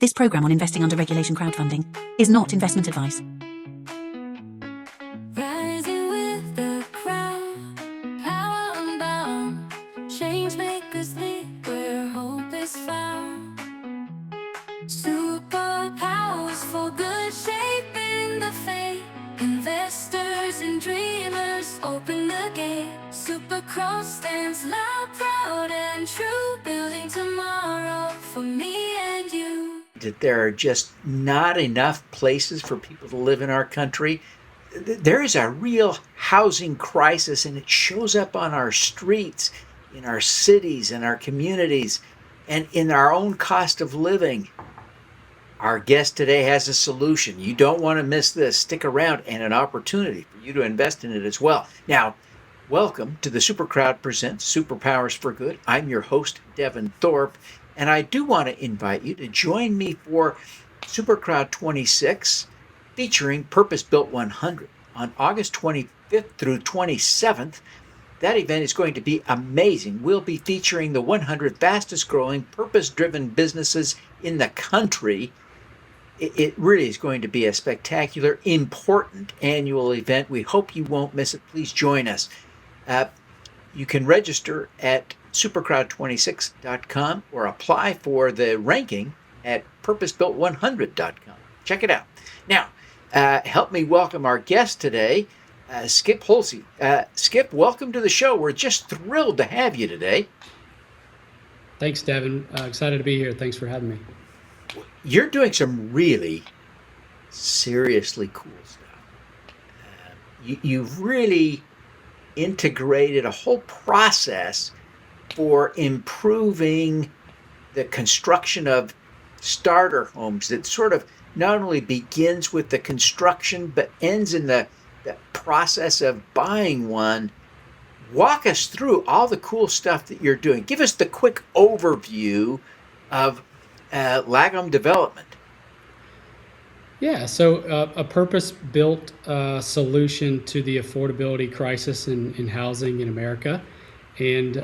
This program on investing under regulation crowdfunding is not investment advice. Rising with the crowd, power unbound, change makers lead where hope is found. Superpowers for good, shaping the fate. Investors and dreamers open the gate. Supercross stands loud, proud and true, building tomorrow for me and you. That there are just not enough places for people to live in our country. There is a real housing crisis, and it shows up on our streets, in our cities, in our communities, and in our own cost of living. Our guest today has a solution. You don't want to miss this. Stick around, and an opportunity for you to invest in it as well. Now, welcome to the Supercrowd Presents Superpowers for Good. I'm your host, Devin Thorpe, and I do want to invite you to join me for Supercrowd 26, featuring Purpose Built 100 on August 25th through 27th. That event is going to be amazing. We'll be featuring the 100 fastest growing purpose-driven businesses in the country. It really is going to be a spectacular, important annual event. We hope you won't miss it. Please join us. You can register at supercrowd26.com or apply for the ranking at purposebuilt100.com. Check it out. Now, help me welcome our guest today, Skip Holsey. Skip, welcome to the show. We're just thrilled to have you today. Thanks, Devin. Excited to be here. Thanks for having me. You're doing some really seriously cool stuff. You've really integrated a whole process for improving the construction of starter homes that sort of not only begins with the construction but ends in the process of buying one. Walk us through all the cool stuff that you're doing. Give us the quick overview of Lagom Development. Yeah, so a purpose-built solution to the affordability crisis in housing in America. And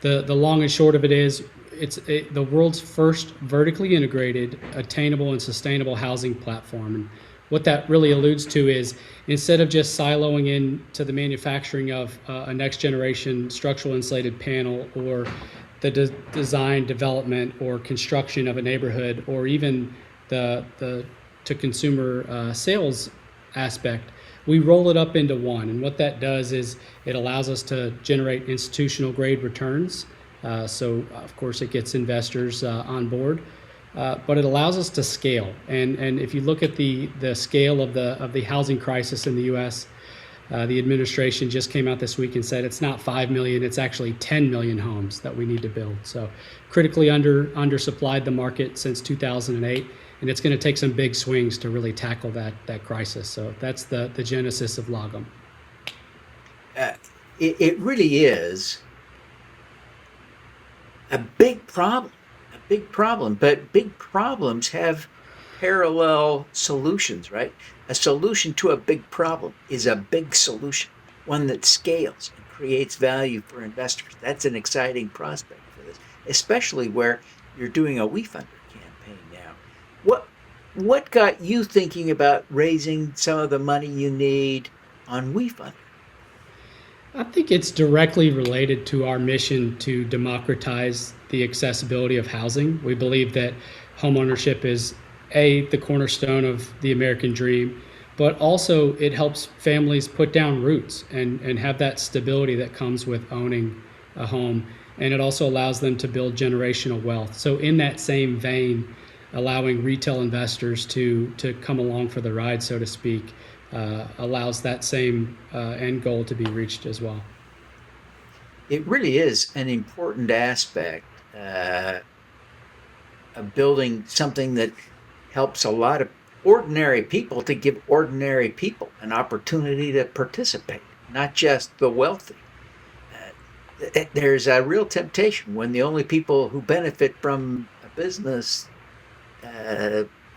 the long and short of it is, it's the world's first vertically integrated, attainable, and sustainable housing platform. And what that really alludes to is, instead of just siloing into the manufacturing of a next-generation structural insulated panel, or the design, development, or construction of a neighborhood, or even the to consumer sales aspect, we roll it up into one. And what that does is it allows us to generate institutional grade returns. So of course it gets investors on board, but it allows us to scale. And if you look at the scale of the housing crisis in the U.S., the administration just came out this week and said it's not 5 million, it's actually 10 million homes that we need to build. So critically undersupplied the market since 2008, and it's going to take some big swings to really tackle that crisis. So that's the genesis of Lagom. It really is a big problem, but big problems have parallel solutions, right? A solution to a big problem is a big solution, one that scales and creates value for investors. That's an exciting prospect for this, especially where you're doing a WeFunder campaign now. What got you thinking about raising some of the money you need on WeFunder? I think it's directly related to our mission to democratize the accessibility of housing. We believe that homeownership is the cornerstone of the American dream, but also it helps families put down roots and have that stability that comes with owning a home. And it also allows them to build generational wealth. So in that same vein, allowing retail investors to come along for the ride, so to speak, allows that same end goal to be reached as well. It really is an important aspect of building something that helps a lot of ordinary people, to give ordinary people an opportunity to participate, not just the wealthy. There's a real temptation when the only people who benefit from a business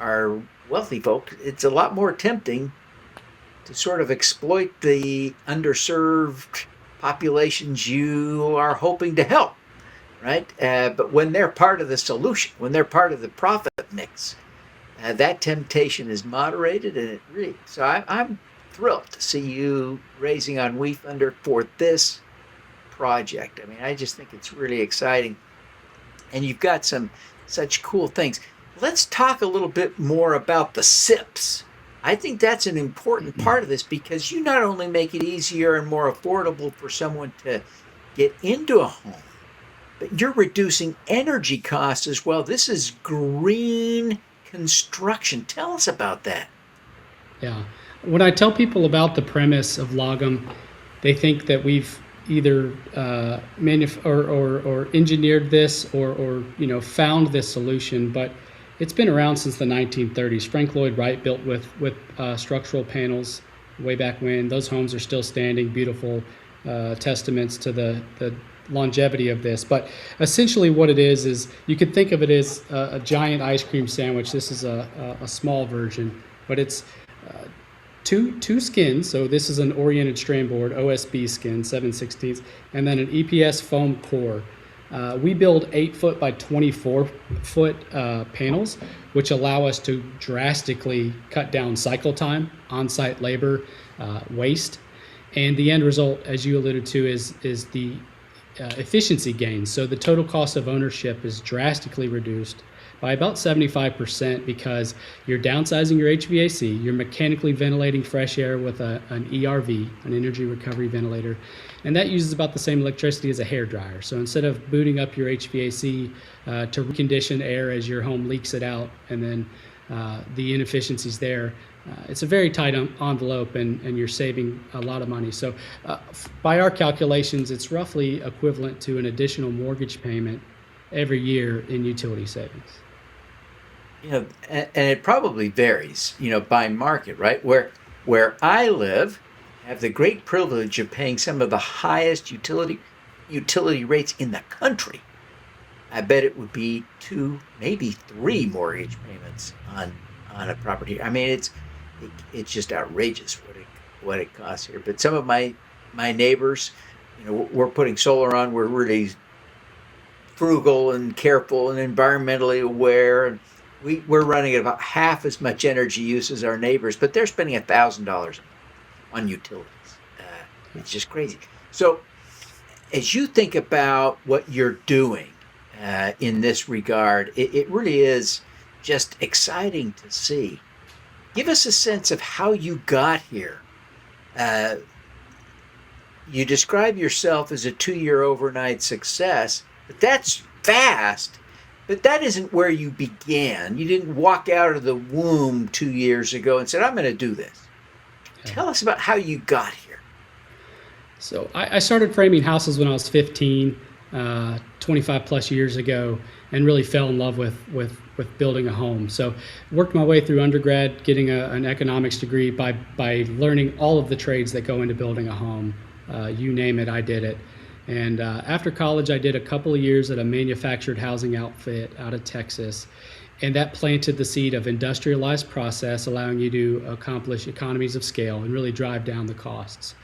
are wealthy folk. It's a lot more tempting to sort of exploit the underserved populations you are hoping to help. right? But when they're part of the solution, when they're part of the profit mix, that temptation is moderated, and it really. So I'm thrilled to see you raising on WeFunder for this project. I mean, I just think it's really exciting, and you've got some such cool things. Let's talk a little bit more about the SIPs. I think that's an important part of this because you not only make it easier and more affordable for someone to get into a home, but you're reducing energy costs as well. This is green construction. Tell us about that. Yeah. When I tell people about the premise of Logom, they think that we've either or engineered this or found this solution, but it's been around since the 1930s. Frank Lloyd Wright built with structural panels way back when. Those homes are still standing, beautiful testaments to the longevity of this. But essentially what it is you could think of it as a giant ice cream sandwich. This is a small version, but it's two skins. So this is an oriented strand board, OSB skin, 7/16, and then an EPS foam core. We build 8-foot by 24-foot panels, which allow us to drastically cut down cycle time, on-site labor, waste, and the end result, as you alluded to, is the efficiency gains. So the total cost of ownership is drastically reduced by about 75% because you're downsizing your HVAC, you're mechanically ventilating fresh air with an ERV, an energy recovery ventilator, and that uses about the same electricity as a hairdryer. So instead of booting up your HVAC to recondition air as your home leaks it out and then the inefficiencies there, it's a very tight envelope and you're saving a lot of money. So by our calculations, it's roughly equivalent to an additional mortgage payment every year in utility savings. And it probably varies, by market, right? Where I live, I have the great privilege of paying some of the highest utility rates in the country. I bet it would be 2, maybe 3 mortgage payments on a property. I mean, it's just outrageous what it costs here. But some of my neighbors, we're putting solar on. We're really frugal and careful and environmentally aware, and we're running at about half as much energy use as our neighbors, but they're spending $1,000 on utilities. It's just crazy. So as you think about what you're doing in this regard, it really is just exciting to see. Give us a sense of how you got here. You describe yourself as a 2-year overnight success, but that's fast. But that isn't where you began. You didn't walk out of the womb 2 years ago and said, I'm going to do this. Yeah. Tell us about how you got here. So I started framing houses when I was 15, 25 plus years ago, and really fell in love with building a home. So worked my way through undergrad, getting an economics degree by learning all of the trades that go into building a home. You name it, I did it. And after college, I did a couple of years at a manufactured housing outfit out of Texas. And that planted the seed of industrialized process, allowing you to accomplish economies of scale and really drive down the costs.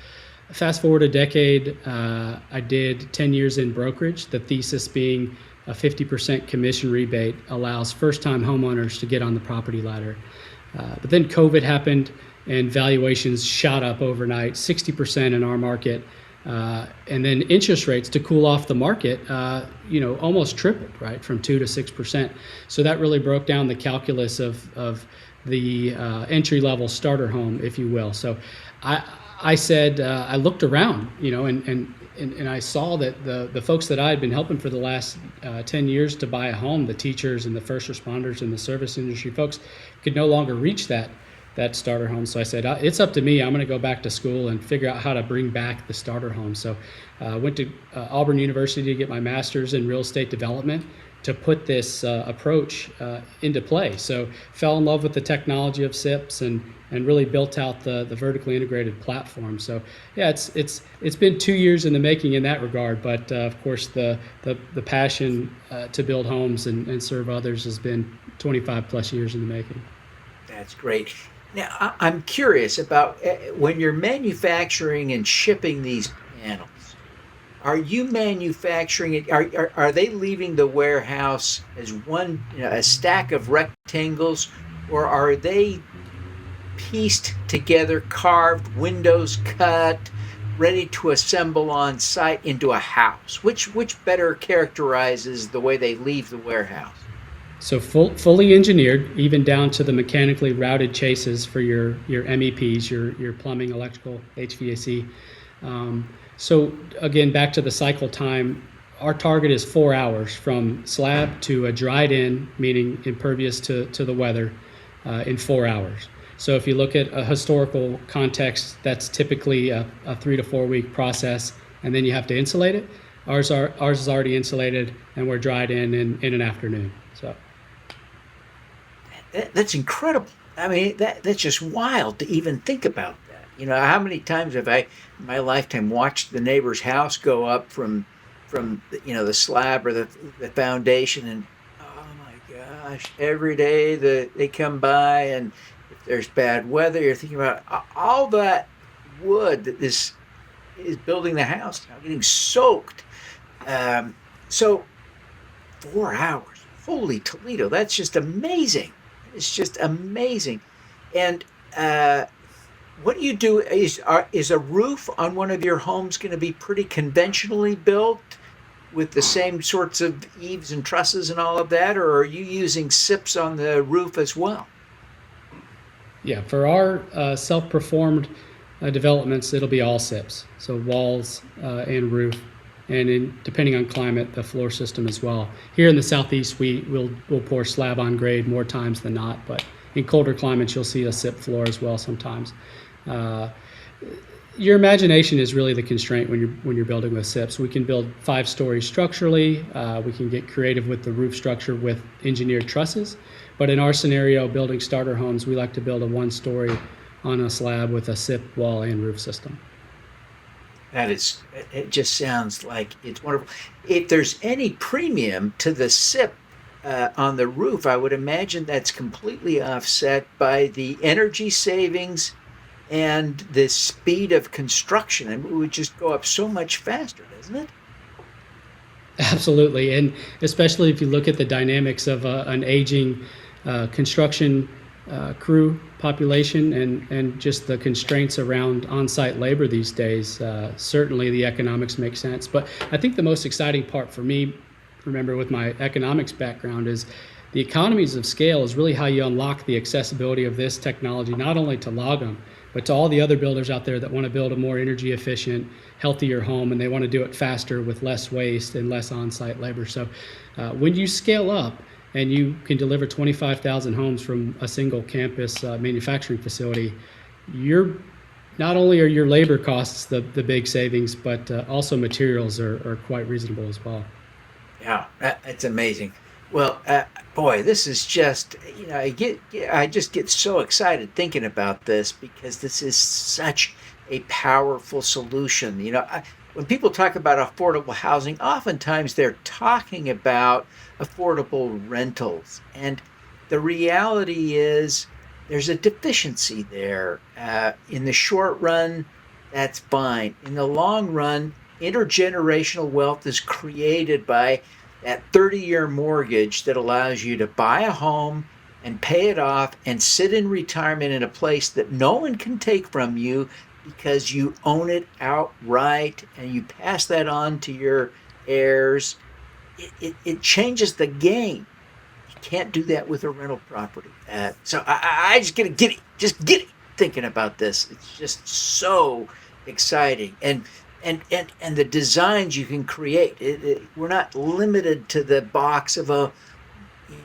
Fast forward a decade, I did 10 years in brokerage, the thesis being a 50% commission rebate allows first-time homeowners to get on the property ladder. But then COVID happened and valuations shot up overnight, 60% in our market. And then interest rates to cool off the market, almost tripled, right, from 2 to 6%. So that really broke down the calculus of the entry-level starter home, if you will. So I said, I looked around, and I saw that the folks that I had been helping for the last 10 years to buy a home, the teachers and the first responders and the service industry folks, could no longer reach that starter home. So I said, it's up to me. I'm going to go back to school and figure out how to bring back the starter home. So I went to Auburn University to get my master's in real estate development to put this approach into play. So fell in love with the technology of SIPs and really built out the vertically integrated platform. So yeah, it's been 2 years in the making in that regard. But of course, the passion to build homes and serve others has been 25 plus years in the making. That's great. Now, I'm curious about when you're manufacturing and shipping these panels, Are you manufacturing it? Are they leaving the warehouse as one, a stack of rectangles, or are they pieced together, carved, windows cut, ready to assemble on site into a house? Which better characterizes the way they leave the warehouse? So fully engineered, even down to the mechanically routed chases for your MEPs, your plumbing, electrical, HVAC. So again, back to the cycle time, our target is 4 hours from slab to a dried in, meaning impervious to the weather, in 4 hours. So if you look at a historical context, that's typically a 3 to 4 week process, and then you have to insulate it. Ours is already insulated, and we're dried in an afternoon. So That's incredible. I mean, that's just wild to even think about that. How many times have I, in my lifetime, watched the neighbor's house go up from the slab or the foundation, and oh my gosh, every day they come by, and if there's bad weather, you're thinking about all that wood that is building the house now getting soaked. So 4 hours, holy Toledo, that's just amazing. It's just amazing. And what do you do? Is a roof on one of your homes going to be pretty conventionally built with the same sorts of eaves and trusses and all of that, or are you using SIPs on the roof as well? yeah, for our self-performed developments, it'll be all SIPs, so walls and roof, and depending on climate, the floor system as well. Here in the southeast, we'll pour slab on grade more times than not, but in colder climates, you'll see a SIP floor as well sometimes. Your imagination is really the constraint when you're building with SIPs. We can build 5 stories structurally. We can get creative with the roof structure with engineered trusses. But in our scenario, building starter homes, we like to build a 1-story on a slab with a SIP wall and roof system. It just sounds like it's wonderful. If there's any premium to the SIP on the roof, I would imagine that's completely offset by the energy savings and the speed of construction. And it would just go up so much faster, doesn't it? Absolutely, and especially if you look at the dynamics of an aging construction crew population and just the constraints around on-site labor these days, certainly the economics make sense. But I think the most exciting part for me, remember with my economics background, is the economies of scale is really how you unlock the accessibility of this technology, not only to Logum, but to all the other builders out there that want to build a more energy efficient, healthier home, and they want to do it faster with less waste and less on-site labor. So when you scale up and you can deliver 25,000 homes from a single campus manufacturing facility, not only are your labor costs the big savings, but also materials are quite reasonable as well. Yeah, it's amazing. Well, boy, this is just, I just get so excited thinking about this because this is such a powerful solution. When people talk about affordable housing, oftentimes they're talking about affordable rentals. And the reality is there's a deficiency there. In the short run, that's fine. In the long run, intergenerational wealth is created by that 30-year mortgage that allows you to buy a home and pay it off and sit in retirement in a place that no one can take from you because you own it outright and you pass that on to your heirs. It changes the game. You can't do that with a rental property. So I just get giddy thinking about this. It's just so exciting. And the designs you can create. We're not limited to the box of a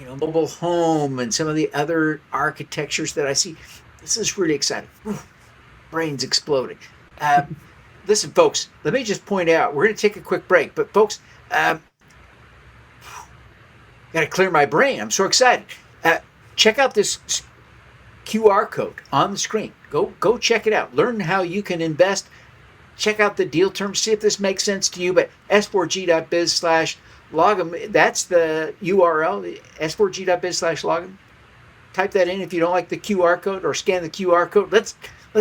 mobile home and some of the other architectures that I see. This is really exciting. Brains exploding. Listen, folks, let me just point out, we're going to take a quick break, but folks, got to clear my brain. I'm so excited. Check out this QR code on the screen. Go check it out. Learn how you can invest. Check out the deal terms, see if this makes sense to you, but s4g.biz/logum, that's the URL, s4g.biz/logum. Type that in if you don't like the QR code or scan the QR code. Let's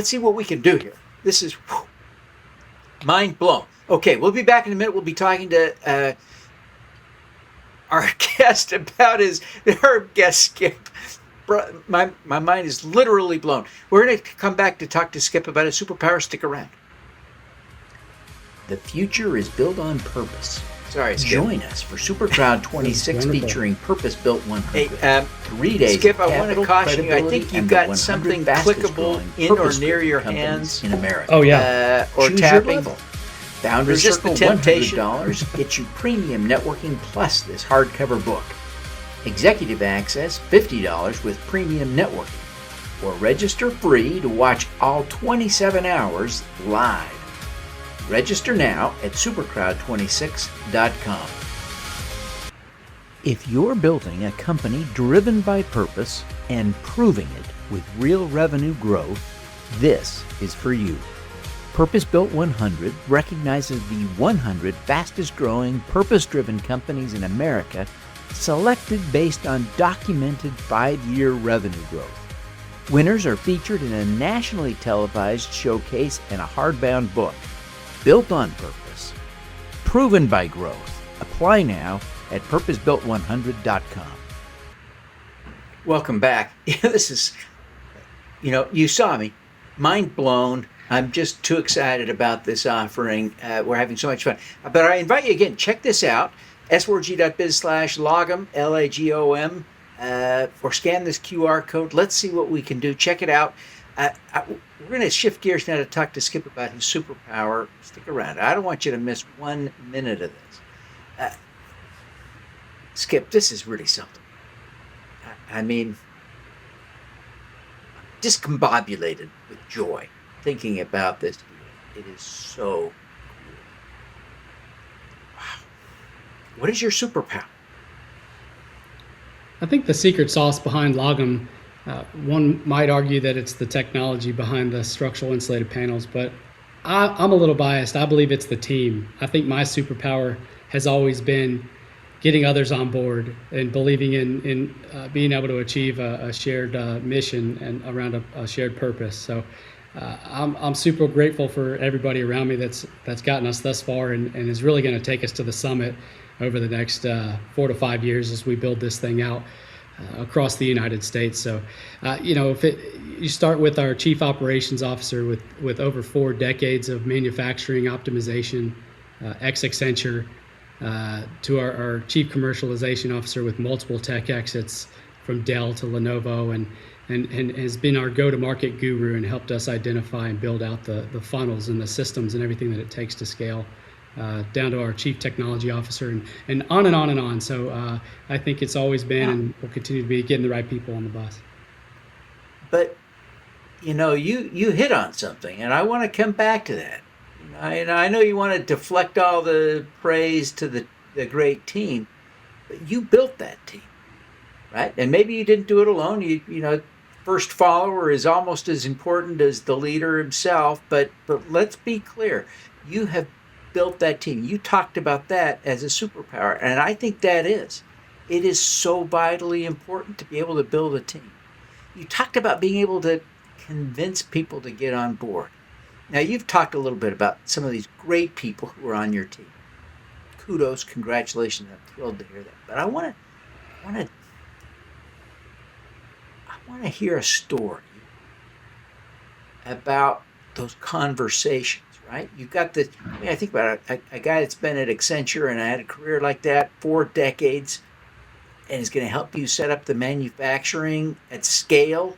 see what we can do here. This is Mind blown. Okay, we'll be back in a minute. We'll be talking to our guest about our guest Skip. My mind is literally blown. We're going to come back to talk to Skip about his superpower. Stick around. The future is built on purpose. Sorry, Skip. Join us for SuperCrowd 26 featuring Purpose Built 100. Hey, 3 days. Skip, I want to caution you. I think you've got something clickable in or near your hands in America. Oh yeah, or Choose tapping. your level. Founders Resist the Circle temptation. $100 gets you premium networking plus this hardcover book. Executive access $50 with premium networking. Or register free to watch all 27 hours live. Register now at supercrowd26.com. If you're building a company driven by purpose and proving it with real revenue growth, this is for you. Purpose Built 100 recognizes the 100 fastest growing purpose-driven companies in America, selected based on documented 5-year revenue growth. Winners are featured in a nationally televised showcase and a hardbound book. Built on purpose. Proven by growth. Apply now at purposebuilt100.com. Welcome back. This is, you saw me. Mind blown. I'm just too excited about this offering. We're having so much fun. But I invite you again, check this out. swrg.biz/logom, LAGOM, or scan this QR code. Let's see what we can do. Check it out. We're going to shift gears now to talk to Skip about his superpower. Stick around. I don't want you to miss 1 minute of this. Skip, this is really something. I mean, discombobulated with joy thinking about this. It is so cool. Wow. What is your superpower? I think the secret sauce behind Logom, one might argue that it's the technology behind the structural insulated panels, but I'm a little biased. I believe it's the team. I think my superpower has always been getting others on board and believing in being able to achieve a shared mission and around a shared purpose. So I'm super grateful for everybody around me that's gotten us thus far and is really going to take us to the summit over the next 4 to 5 years as we build this thing out across the United States. So, you start with our Chief Operations Officer with over 4 decades of manufacturing optimization, ex-Accenture, to our Chief Commercialization Officer with multiple tech exits from Dell to Lenovo and has been our go-to-market guru and helped us identify and build out the funnels and the systems and everything that it takes to scale. Down to our Chief Technology Officer and on and on and on. So I think it's always been and will continue to be getting the right people on the bus. But, you hit on something, and I want to come back to that. I know you want to deflect all the praise to the great team, but you built that team, right? And maybe you didn't do it alone. First follower is almost as important as the leader himself, but let's be clear. You have built that team. You talked about that as a superpower, and I think it is so vitally important to be able to build a team. You talked about being able to convince people to get on board. Now, you've talked a little bit about some of these great people who are on your team. Kudos, congratulations. I'm thrilled to hear that. But I want to hear a story about those conversations. Right? You've got I think about a guy that's been at Accenture and had a career like that, 4 decades, and is going to help you set up the manufacturing at scale.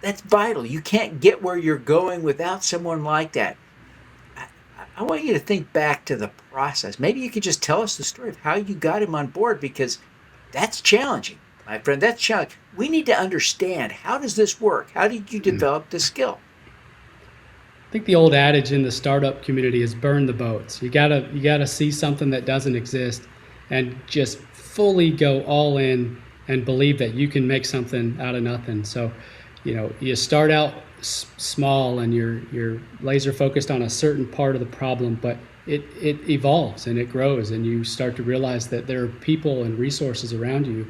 That's vital. You can't get where you're going without someone like that. I want you to think back to the process. Maybe you could just tell us the story of how you got him on board, because that's challenging, my friend. That's challenging. We need to understand, how does this work? How did you develop the skill? I think the old adage in the startup community is burn the boats. You gotta see something that doesn't exist and just fully go all in and believe that you can make something out of nothing. So, you start out small and you're laser focused on a certain part of the problem, but it evolves and it grows, and you start to realize that there are people and resources around you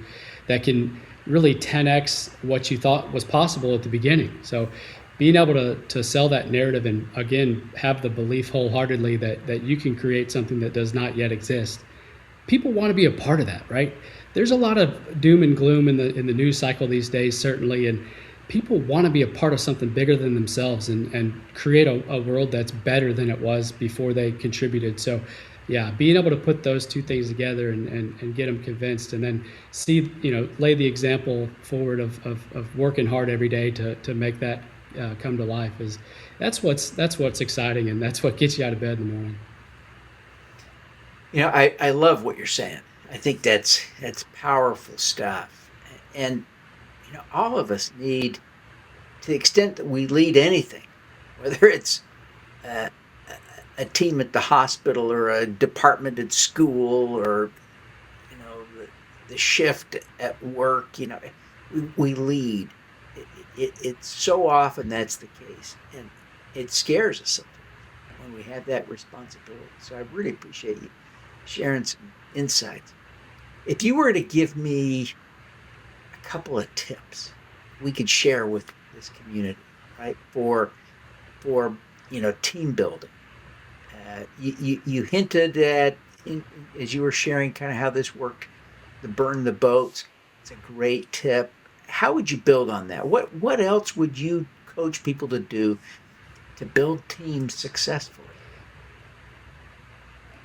that can really 10x what you thought was possible at the beginning. So being able to sell that narrative and again have the belief wholeheartedly that you can create something that does not yet exist. People want to be a part of that, right? There's a lot of doom and gloom in the news cycle these days, certainly, and people want to be a part of something bigger than themselves and create a world that's better than it was before they contributed. So yeah, being able to put those two things together and get them convinced, and then see, lay the example forward of working hard every day to make that come to life, that's what's exciting, and that's what gets you out of bed in the morning. I love what you're saying. I think that's powerful stuff. And all of us need, to the extent that we lead anything, whether it's a team at the hospital or a department at school or the shift at work, we lead. It's so often that's the case, and it scares us sometimes when we have that responsibility. So I really appreciate you sharing some insights. If you were to give me a couple of tips we could share with this community, right, for team building. You hinted at, as you were sharing, kind of how this worked, the burn the boats. It's a great tip. How would you build on that? What else would you coach people to do to build teams successfully?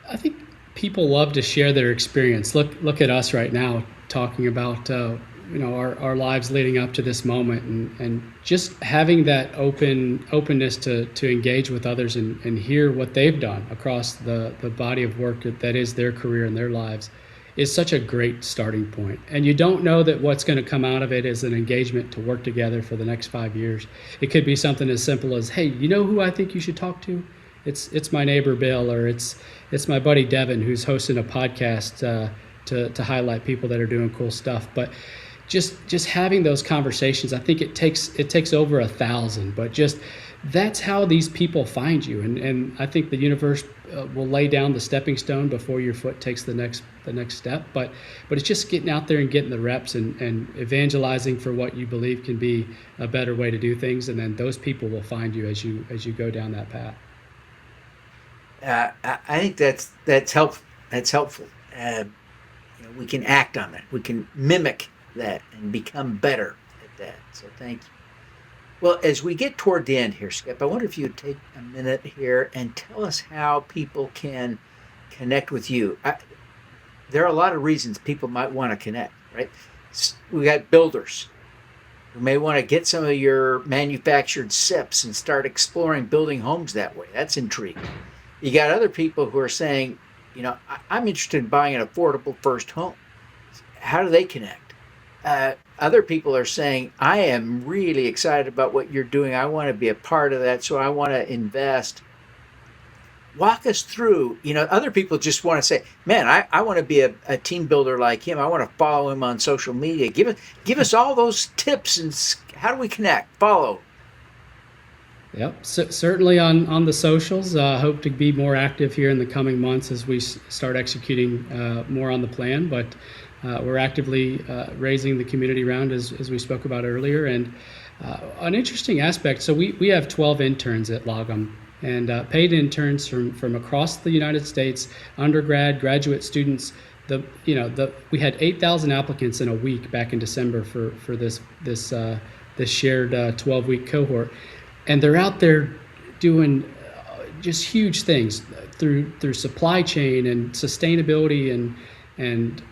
I think people love to share their experience. Look at us right now talking about our lives leading up to this moment, and just having that openness to engage with others and hear what they've done across the body of work that is their career and their lives is such a great starting point. And you don't know that what's going to come out of it is an engagement to work together for the next 5 years. It could be something as simple as, hey, you know who I think you should talk to? It's my neighbor Bill, or it's my buddy Devin, who's hosting a podcast to highlight people that are doing cool stuff. But just having those conversations, I think it takes over 1,000, but just that's how these people find you. And I think the universe will lay down the stepping stone before your foot takes the next step. But it's just getting out there and getting the reps and evangelizing for what you believe can be a better way to do things. And then those people will find you as you go down that path. I think that's helpful. That's helpful. We can act on that. We can mimic that and become better at that. So thank you. Well, as we get toward the end here, Skip, I wonder if you'd take a minute here and tell us how people can connect with you. There are a lot of reasons people might want to connect, right? We got builders who may want to get some of your manufactured SIPs and start exploring building homes that way. That's intriguing. You got other people who are saying, I'm interested in buying an affordable first home. How do they connect? Other people are saying, I am really excited about what you're doing. I want to be a part of that, so I want to invest. Walk us through. Other people just want to say, man, I want to be a team builder like him. I want to follow him on social media. Give us all those tips, and how do we connect? Follow. Yep, certainly on the socials. Hope to be more active here in the coming months as we start executing more on the plan. But we're actively raising the community around, as we spoke about earlier. And an interesting aspect, so we have 12 interns at Logum, and paid interns from across the United States, undergrad, graduate students. We had 8,000 applicants in a week back in December for this shared 12-week cohort. And they're out there doing just huge things through supply chain and sustainability and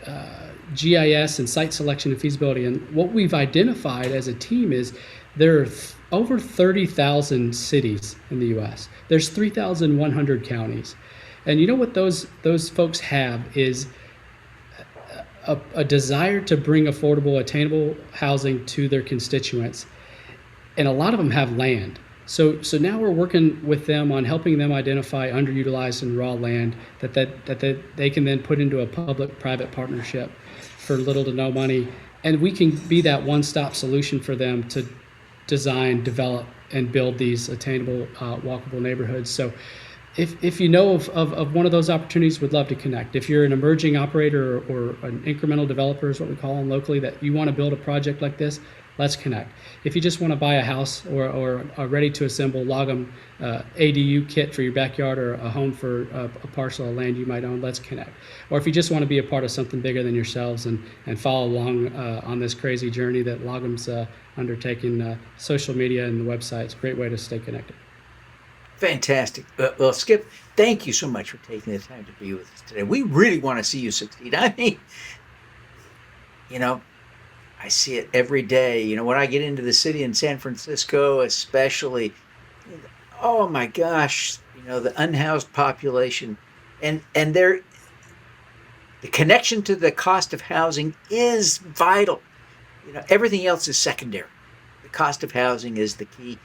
GIS and site selection and feasibility. And what we've identified as a team is there are over 30,000 cities in the U.S. There's 3,100 counties. And you know what those folks have is a desire to bring affordable, attainable housing to their constituents. And a lot of them have land. So now we're working with them on helping them identify underutilized and raw land that they can then put into a public-private partnership for little to no money. And we can be that one-stop solution for them to design, develop, and build these attainable, walkable neighborhoods. So if you know of one of those opportunities, we'd love to connect. If you're an emerging operator or an incremental developer is what we call them locally, that you want to build a project like this, let's connect. If you just want to buy a house or a ready to assemble logam ADU kit for your backyard, or a home for a parcel of land you might own, let's connect. Or if you just want to be a part of something bigger than yourselves and follow along on this crazy journey that Logam's undertaking, social media and the website is a great way to stay connected. Fantastic. Well, Skip, thank you so much for taking the time to be with us today. We really want to see you succeed. I mean, I see it every day. When I get into the city in San Francisco, especially, oh my gosh, the unhoused population, and the connection to the cost of housing is vital. Everything else is secondary. The cost of housing is the key.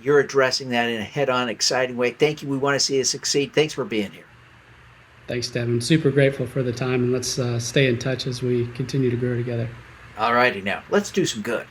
You're addressing that in a head-on, exciting way. Thank you. We want to see you succeed. Thanks for being here. Thanks, Devin. Super grateful for the time, and let's stay in touch as we continue to grow together. All righty, now let's do some good.